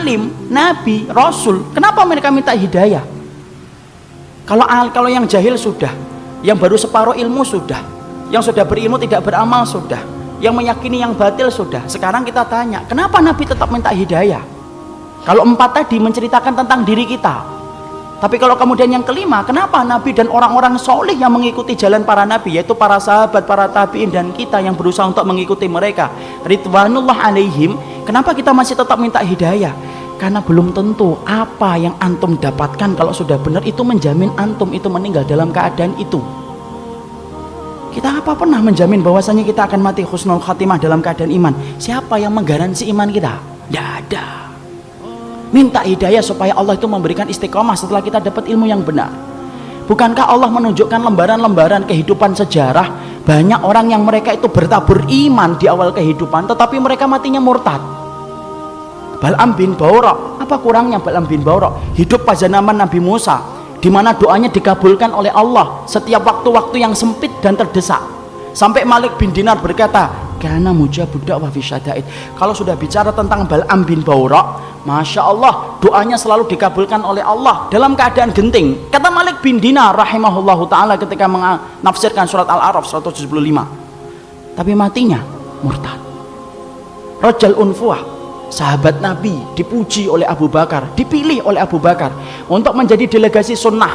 alim, nabi, rasul, kenapa mereka minta hidayah? Kalau yang jahil sudah, yang baru separuh ilmu sudah, yang sudah berilmu tidak beramal sudah, yang meyakini yang batil sudah. Sekarang kita tanya, kenapa nabi tetap minta hidayah? Kalau 4 tadi menceritakan tentang diri kita, tapi kalau kemudian yang kelima, kenapa nabi dan orang-orang soleh yang mengikuti jalan para nabi, yaitu para sahabat, para tabi'in, dan kita yang berusaha untuk mengikuti mereka, ridwanullah alaihim, kenapa kita masih tetap minta hidayah? Karena belum tentu apa yang antum dapatkan kalau sudah benar itu menjamin antum itu meninggal dalam keadaan itu. Kita apa pernah menjamin bahwasanya kita akan mati husnul khatimah dalam keadaan iman? Siapa yang menggaransi iman kita? Tidak ada. Minta hidayah supaya Allah itu memberikan istiqomah setelah kita dapat ilmu yang benar. Bukankah Allah menunjukkan lembaran-lembaran kehidupan sejarah, banyak orang yang mereka itu bertabur iman di awal kehidupan tetapi mereka matinya murtad. Bal'am bin Ba'ura, apa kurangnya Bal'am bin Ba'ura? Hidup pada zaman Nabi Musa, di mana doanya dikabulkan oleh Allah setiap waktu-waktu yang sempit dan terdesak. Sampai Malik bin Dinar berkata, karena mujabud da'wah fi syada'id. Kalau sudah bicara tentang Bal'am bin Ba'ura, Masya Allah, doanya selalu dikabulkan oleh Allah dalam keadaan genting. Kata Malik bin Dinar rahimahullahu ta'ala ketika menafsirkan surat Al-A'raf 175, tapi matinya murtad. Rajal Unfuah, sahabat Nabi, dipuji oleh Abu Bakar, dipilih oleh Abu Bakar untuk menjadi delegasi sunnah,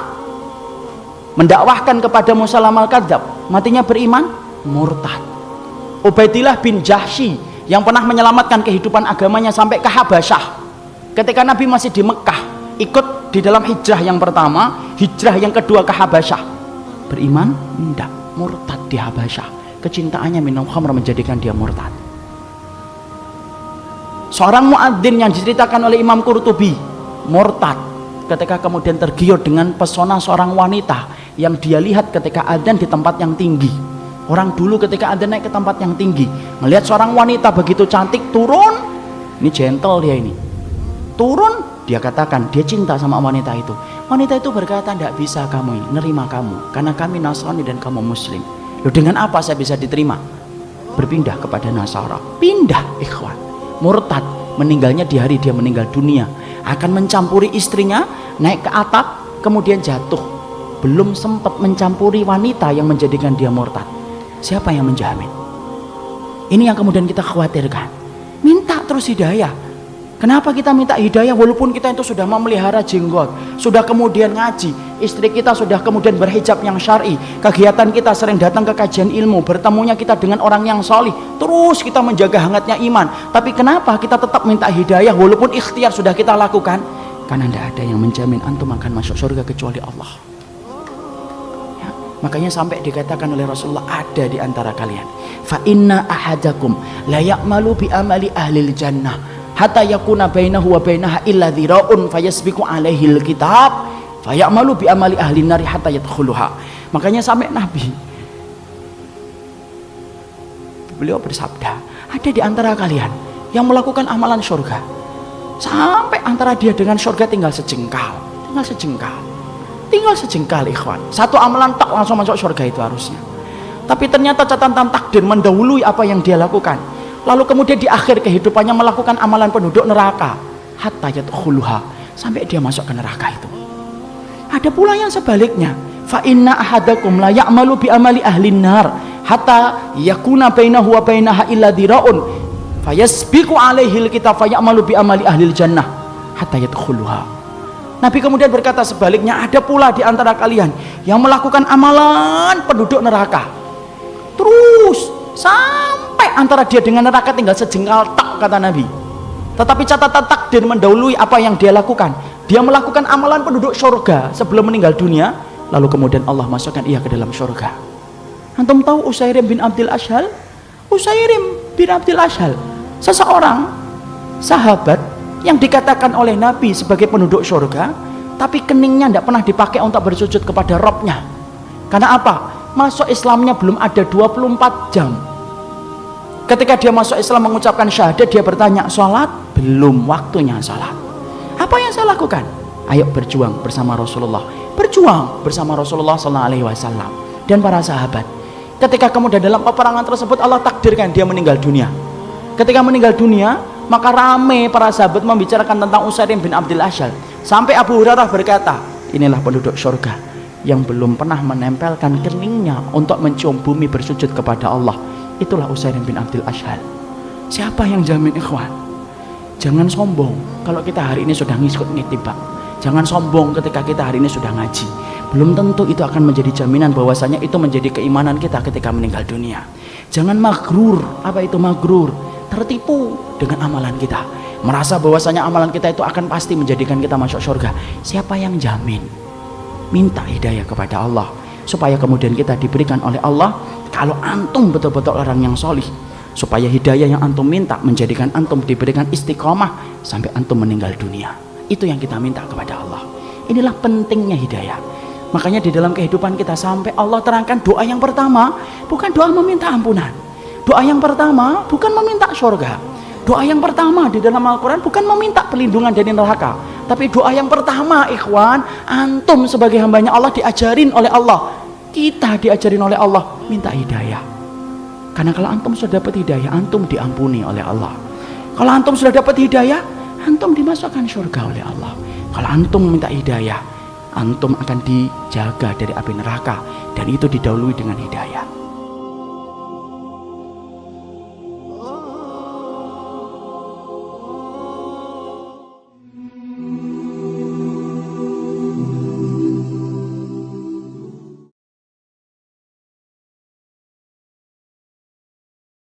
mendakwahkan kepada Musailamatul Kadzdzab, matinya beriman, murtad. Ubaidillah bin Jahsy yang pernah menyelamatkan kehidupan agamanya sampai ke Habasyah, ketika Nabi masih di Mekah, ikut di dalam hijrah yang pertama, hijrah yang kedua ke Habasyah, beriman? Tidak, murtad di Habasyah. Kecintaannya minum khamr menjadikan dia murtad. Seorang muadzin yang diceritakan oleh Imam Qurtubi, murtad ketika kemudian tergiur dengan pesona seorang wanita yang dia lihat ketika adzan di tempat yang tinggi. Orang dulu ketika adzan naik ke tempat yang tinggi, melihat seorang wanita begitu cantik turun, ini gentle dia ini, turun, dia katakan dia cinta sama wanita itu. Wanita itu berkata, tidak bisa kamu ini nerima kamu karena kami Nasrani dan kamu Muslim. Loh, dengan apa saya bisa diterima? Berpindah kepada Nasara. Pindah, ikhwan. Murtad, meninggalnya di hari dia meninggal dunia, akan mencampuri istrinya, naik ke atap, kemudian jatuh, belum sempat mencampuri wanita yang menjadikan dia murtad. Siapa yang menjamin? Ini yang kemudian kita khawatirkan. Minta terus hidayah. Kenapa kita minta hidayah walaupun kita itu sudah memelihara jenggot, sudah kemudian ngaji, istri kita sudah kemudian berhijab yang syar'i, kegiatan kita sering datang ke kajian ilmu, bertemunya kita dengan orang yang solih, terus kita menjaga hangatnya iman. Tapi kenapa kita tetap minta hidayah walaupun ikhtiar sudah kita lakukan? Karena tidak ada yang menjamin antum akan masuk surga kecuali Allah. Ya, makanya sampai dikatakan oleh Rasulullah, ada di antara kalian, fa inna ahadakum la ya'malu bi amali ahlil jannah hatta yakuna bainahu wa bainaha illa dhira'un fayasbiqu alaihi alkitab fayamalu bi amali ahli nari hatta yadkhuluha. Makanya sampai Nabi beliau bersabda, ada di antara kalian yang melakukan amalan surga sampai antara dia dengan surga tinggal sejengkal, tinggal sejengkal ikhwan. Satu amalan tak langsung masuk surga itu harusnya, tapi ternyata catatan takdir mendahului apa yang dia lakukan. Lalu kemudian di akhir kehidupannya melakukan amalan penduduk neraka hatta yadkhuluha, sampai dia masuk ke neraka itu. Ada pula yang sebaliknya, fa inna ahadakum la ya'malu bi amali ahlin nar hatta yakuna bainahu wa bainaha illa dhira'un fayasbiqu alaihi alkitab fayamalu bi amali ahlil jannah hatta yadkhuluha. Nabi kemudian berkata sebaliknya, ada pula di antara kalian yang melakukan amalan penduduk neraka, terus sampai antara dia dengan neraka tinggal sejengkal tak, kata Nabi. Tetapi catatan takdir mendahului apa yang dia lakukan. Dia melakukan amalan penduduk surga sebelum meninggal dunia, lalu kemudian Allah masukkan ia ke dalam surga. Antum tahu Usairim bin Abdul Ashhal? Usairim bin Abdul Ashhal, seseorang sahabat yang dikatakan oleh Nabi sebagai penduduk surga, tapi keningnya tidak pernah dipakai untuk bersujud kepada Robnya. Karena apa? Masuk Islamnya belum ada 24 jam. Ketika dia masuk Islam mengucapkan syahadat, dia bertanya, sholat? Belum waktunya sholat. Apa yang saya lakukan? Ayo berjuang bersama Rasulullah. Berjuang bersama Rasulullah SAW dan para sahabat. Ketika kemudian dalam peperangan tersebut Allah takdirkan dia meninggal dunia. Ketika meninggal dunia, Maka rame para sahabat membicarakan tentang Utsairim bin Abdul Asyhal, sampai Abu Hurairah berkata, inilah penduduk surga yang belum pernah menempelkan keningnya untuk mencium bumi bersujud kepada Allah. Itulah Utsairim bin Abdul Asyhal. Siapa yang jamin, ikhwan? Jangan sombong kalau kita hari ini sudah ngikut ngitibak. Jangan sombong ketika kita hari ini sudah ngaji. Belum tentu itu akan menjadi jaminan bahwasanya itu menjadi keimanan kita ketika meninggal dunia. Jangan magrur. Apa itu magrur? Tertipu dengan amalan kita, merasa bahwasanya amalan kita itu akan pasti menjadikan kita masuk surga. Siapa yang jamin? Minta hidayah kepada Allah supaya kemudian kita diberikan oleh Allah. Kalau antum betul-betul orang yang solih, supaya hidayah yang antum minta menjadikan antum diberikan istiqomah sampai antum meninggal dunia. Itu yang kita minta kepada Allah. Inilah pentingnya hidayah. Makanya di dalam kehidupan kita sampai Allah terangkan doa yang pertama bukan doa meminta ampunan. Doa yang pertama bukan meminta surga. Doa yang pertama di dalam Al-Quran bukan meminta perlindungan dari neraka. Tapi doa yang pertama, ikhwan, antum sebagai hambanya Allah diajarin oleh Allah. Kita diajarin oleh Allah minta hidayah. Karena kalau antum sudah dapat hidayah, antum diampuni oleh Allah. Kalau antum sudah dapat hidayah, antum dimasukkan surga oleh Allah. Kalau antum minta hidayah, antum akan dijaga dari api neraka. Dan itu didahului dengan hidayah.